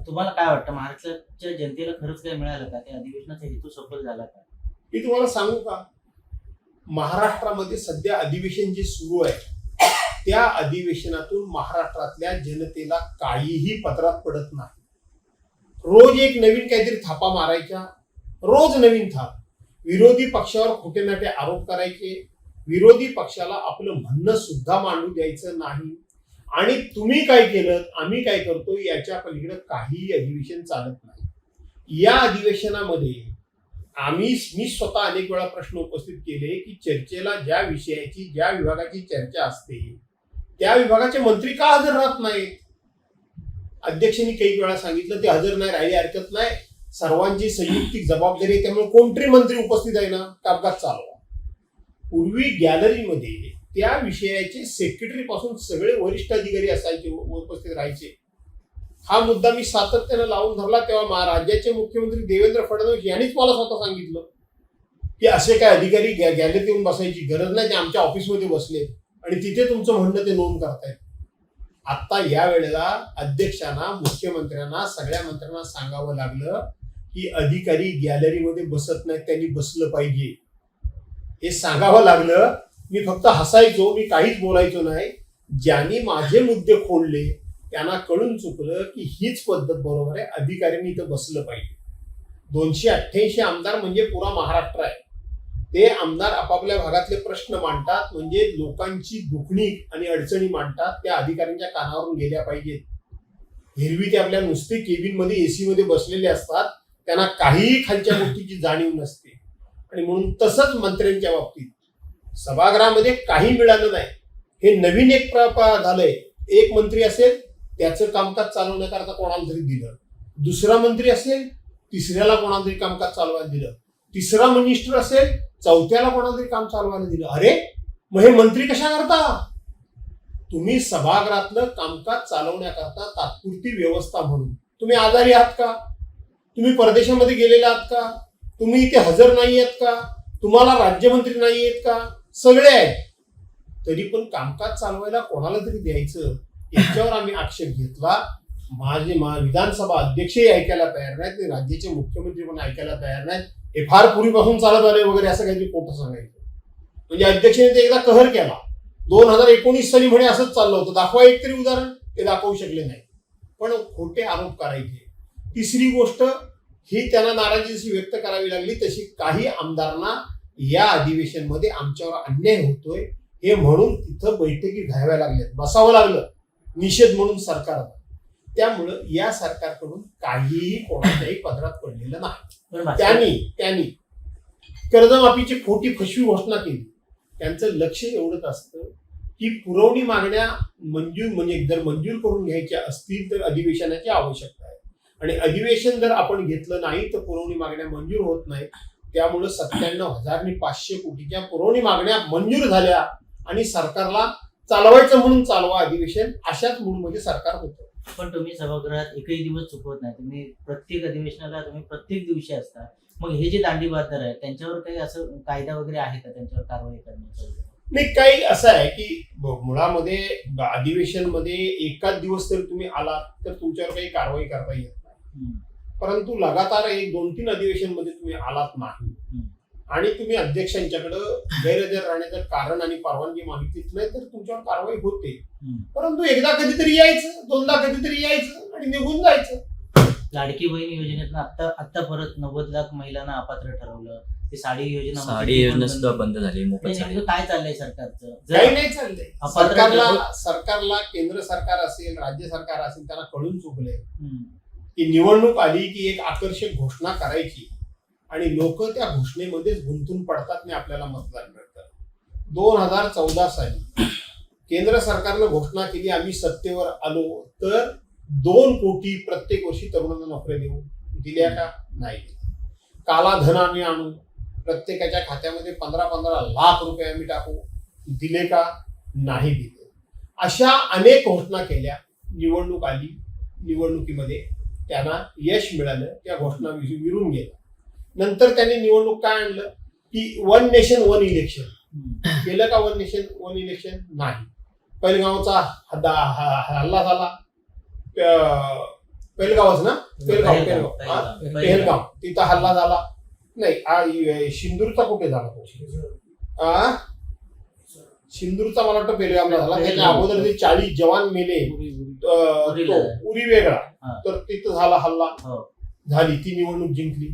तुम्हाला काय वाटतं, महाराष्ट्राच्या जनतेला खरंच काय मिळालं का? त्या अधिवेशनाचा हेतू सफल झाला का? मी तुम्हाला सांगू का, महाराष्ट्रामध्ये सध्या अधिवेशन जे सुरू आहे त्या अधिवेशनातून महाराष्ट्रातल्या जनतेला काहीही पदरात पडत नाही. रोज एक नवीन काहीतरी थापा मारायच्या, रोज नवीन थाप. विरोधी पक्षावर खोटे नाटे आरोप करायचे, विरोधी पक्षाला आपलं म्हणणं सुद्धा मांडू द्यायचं नाही. आणि तुम्ही काय केलं, आम्ही काय करतो, याच्या पलीकडे काहीही अधिवेशन चालत नाही. या अधिवेशनामध्ये मी स्वतः अनेक वेळा प्रश्न उपस्थित केले की चर्चेला ज्या विषयाची, ज्या विभागाची चर्चा असते त्या विभागाचे मंत्री का हजर राहत नाहीत. अध्यक्षांनी काही वेळा सांगितलं ते हजर नाही राहिले हरकत नाही, सर्वांची संयुक्तिक जबाबदारी, त्यामुळे कोणतरी मंत्री उपस्थित आहे ना, कामकाज चालवा. पूर्वी गॅलरीमध्ये त्या विषयाचे सेक्रेटरी पासून सगळे वरिष्ठ अधिकारी असायचे, उपस्थित राहायचे. हा मुद्दा मी सातत्यानं लावून धरला, तेव्हा राज्याचे मुख्यमंत्री देवेंद्र फडणवीस यांनीच मला स्वतः सांगितलं की असे काय अधिकारी गॅलरीत येऊन बसायची गरज नाही, ते आमच्या ऑफिसमध्ये बसले आणि तिथे तुमचं म्हणणं ते नोंद करतायत. आता या वेळेला अध्यक्षांना, मुख्यमंत्र्यांना, सगळ्या मंत्र्यांना सांगावं लागलं की अधिकारी गॅलरीमध्ये बसत नाहीत, त्यांनी बसलं पाहिजे. हे सांगावं लागलं. मी फक्त हसायचो, मी काहीच बोलायचो नाही. ज्यांनी माझे मुद्दे खोडले त्यांना कळून चुकलं की हीच पद्धत बरोबर आहे, अधिकाऱ्यांनी इथं बसलं पाहिजे. 288 आमदार म्हणजे पुरा महाराष्ट्र आहे. ते आमदार आपापल्या भागातले प्रश्न मांडतात, म्हणजे लोकांची दुखणी आणि अडचणी मांडतात, त्या अधिकाऱ्यांच्या कानावरून गेल्या पाहिजेत. हिरवी ते आपल्या नुसते केबिन मध्ये, एसी मध्ये बसलेले असतात, त्यांना काहीही खालच्या गोष्टीची जाणीव नसते. आणि म्हणून तसंच मंत्र्यांच्या बाबतीत सभागृहामध्ये काही मिळालं नाही. हे नवीन एक झालंय. एक मंत्री असेल त्याचं कामकाज चालवण्याकरता कोणाला तरी दिलं, दुसरा मंत्री असेल तिसऱ्याला कोणाला तरी कामकाज चालवायला दिलं, तिसरा मिनिस्टर असेल चौथ्याला कोणाला तरी काम चालवायला दिलं. अरे मग हे मंत्री कशा करता? तुम्ही सभागृहातलं कामकाज चालवण्याकरता तात्पुरती व्यवस्था म्हणून तुम्ही आजारी आहात का? तुम्ही परदेशामध्ये गेलेले आहात का? तुम्ही इथे हजर नाही आहेत का? तुम्हाला राज्यमंत्री नाही आहेत का? सगळे आहेत. तरी पण कामकाज चालवायला कोणाला तरी द्यायचं, याच्यावर आम्ही आक्षेप घेतला. माझे विधानसभा अध्यक्षही ऐकायला तयार नाहीत, राज्याचे मुख्यमंत्री पण ऐकायला तयार नाहीत. हे फार पूर्वीपासून चालत आले वगैरे असं काहीतरी खोटं सांगायचं. म्हणजे अध्यक्षाने ते एकदा कहर केला. 2019 साली म्हणे असंच चाललं होतं, दाखवा एक तरी उदाहरण, ते दाखवू शकले नाही. पण खोटे आरोप करायचे. तिसरी गोष्ट ही त्यांना नाराजी जशी व्यक्त करावी लागली तशी काही आमदारांना या अधिवेशनमध्ये आमच्यावर अन्याय होतोय हे म्हणून तिथं बैठकी घ्याव्या लागल्यात, बसावं लागलं निषेध म्हणून सरकारला. त्यामुळं या सरकारकडून काहीही कोणाच्याही पदरात पडलेलं नाही. त्यांनी कर्जमाफीची खोटी फसवी घोषणा केली. त्यांचं लक्ष एवढंच असतं की पुरवणी मागण्या जर मंजूर करून घ्यायच्या असतील तर अधिवेशनाची आवश्यकता आहे, आणि अधिवेशन जर आपण घेतलं नाही तर पुरवणी मागण्या मंजूर होत नाही. त्यामुळे 97,500 कोटीच्या पुरवणी मागण्या मंजूर झाल्या आणि सरकारला चालवायचं म्हणून चालवा अधिवेशन, अशाच मूडमध्ये सरकार होतं. पण तुम्ही सभागृहात एकही दिवस चुकवत नाही, तुम्ही प्रत्येक अधिवेशनाला तुम्ही प्रत्येक दिवशी असता. मग हे जे दांडीबाददार आहेत त्यांच्यावर काही असं कायदा वगैरे आहे का, त्यांच्यावर कारवाई करण्याचं? नाही, काही असं आहे की मुळामध्ये अधिवेशन मध्ये एकाच दिवस जर तुम्ही आलात तर तुमच्यावर काही कारवाई करता येत नाही. परंतु लगातार 1-2-3 अधिवेशन मध्ये तुम्ही आलात नाही आणि तुम्ही अध्यक्षांच्याकडे गैरहजर राहण्याचं कारण आणि परवानगी मागितलीच नाही तर तुमच्यावर कारवाई होते. परंतु एकदा कधीतरी यायचं, दोनदा कधीतरी यायचं आणि निघून जायचं. लाडकी बहीण योजनेतनं आता परत 90 लाख महिलांना अपात्र ठरवलं. ते साडी योजना सुद्धा बंद झाली. काय चाललंय सरकारचं? काही नाही चाललंय. सरकारला केंद्र सरकार असेल, राज्य सरकार असेल, त्यांना कळून चुकलंय की निवडणूक आली की एक आकर्षक घोषणा करायची आणि लोक त्या घोषणेमध्येच गुंतून पडतात आणि आपल्याला मतदान मिळतं. 2014 साली केंद्र सरकारनं घोषणा केली, आम्ही सत्तेवर आलो तर 2 कोटी प्रत्येक वर्षी तरुणांना नोकऱ्या देऊ. दिल्या का? नाही. काला धन आम्ही आणू, प्रत्येकाच्या खात्यामध्ये 15-15 लाख रुपये आम्ही टाकू. दिले का? नाही दिले. अशा अनेक घोषणा केल्या. निवडणूक आली, निवडणुकीमध्ये त्यांना यश मिळालं, त्या घोषणा विरून गेल्या. नंतर त्यांनी निवडणूक काय आणलं की 1 नेशन 1 इलेक्शन केलं का? 1 नेशन 1 इलेक्शन नाही. पहिलगावचा हल्ला झाला, पेहलगावच ना, पेहलगाव तिथं हल्ला झाला नाही. शिंदूरचा कुठे झाला तो? सिंदूरचा मला वाटतं पेहलगामला झाला. त्याच्या अगोदर ते 40 जवान मेले, उरी वेगळा, तर तिथं झाला हल्ला. झाली ती निवडणूक जिंकली.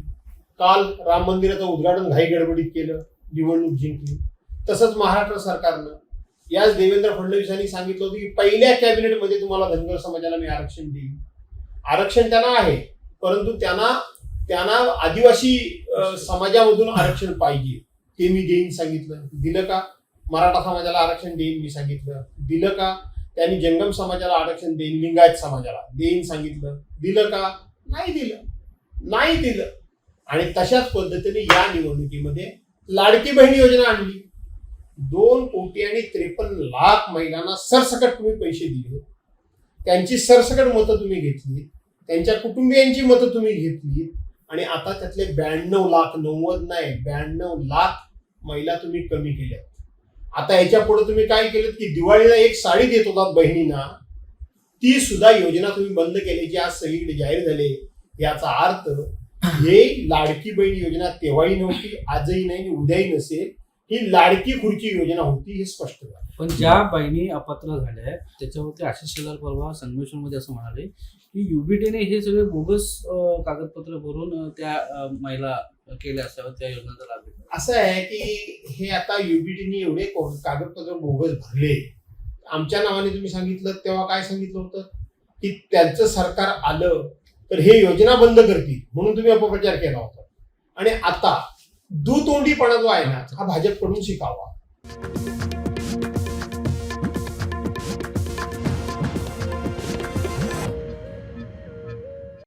काल राम मंदिराचं उद्घाटन घाई गडबडीत केलं, निवडणूक जिंकली. तसंच महाराष्ट्र सरकारनं याच देवेंद्र फडणवीसांनी सांगितलं होतं की पहिल्या कॅबिनेटमध्ये तुम्हाला धनगर समाजाला मी आरक्षण देईन. आरक्षण त्यांना आहे, परंतु त्यांना आदिवासी समाजामधून आरक्षण पाहिजे, ते मी देईन सांगितलं. दिलं का? मराठा समाजाला आरक्षण देईन मी सांगितलं. दिलं का? त्यांनी जंगम समाजाला आरक्षण देईन, लिंगायत समाजाला देईन सांगितलं. दिलं का? नाही दिलं. आणि तशाच पद्धतीने या निवडणुकीमध्ये लाडकी बहीण योजना आणली. 2,53,00,000 महिलांना सरसकट तुम्ही पैसे दिले, त्यांची सरसकट मतं तुम्ही घेतली, त्यांच्या कुटुंबियांची मतं तुम्ही घेतली, आणि आता त्यातले 92 लाख, 90 नाही 92 लाख महिला तुम्ही कमी केल्या. आता याच्या पुढे तुम्ही काय केलं की दिवाळीला एक साडी देत होतात बहिणींना, ती सुद्धा योजना तुम्ही बंद केल्याची आज सगळीकडे जाहीर झाले. याचा अर्थ हे लाडकी बहीण योजना तेव्हाही नव्हती, आजही नाही, उद्याही नसेल. ही लाडकी खुर्ची योजना होती, हे स्पष्ट झालं. पण ज्या बहिणी अपात्र झाल्या त्याच्यावरती आशिष शेलार परवा संगमेश्वरमध्ये असं म्हणाले की युबीटीने हे सगळे बोगस कागदपत्र भरून त्या महिला केल्या असाव्यात, त्या योजनेचा लाभ घेतला. असं आहे की हे आता युबीटीने एवढे कागदपत्र बोगस भरले. आमच्या नावाने तुम्ही सांगितलं तेव्हा काय सांगितलं होतं की त्यांचं सरकार आलं तर हे योजना बंद करतील म्हणून तुम्ही अपप्रचार केला होता. आणि आता दुतोंडीपणा जो आहे ना, हा भाजपकडून शिकावा.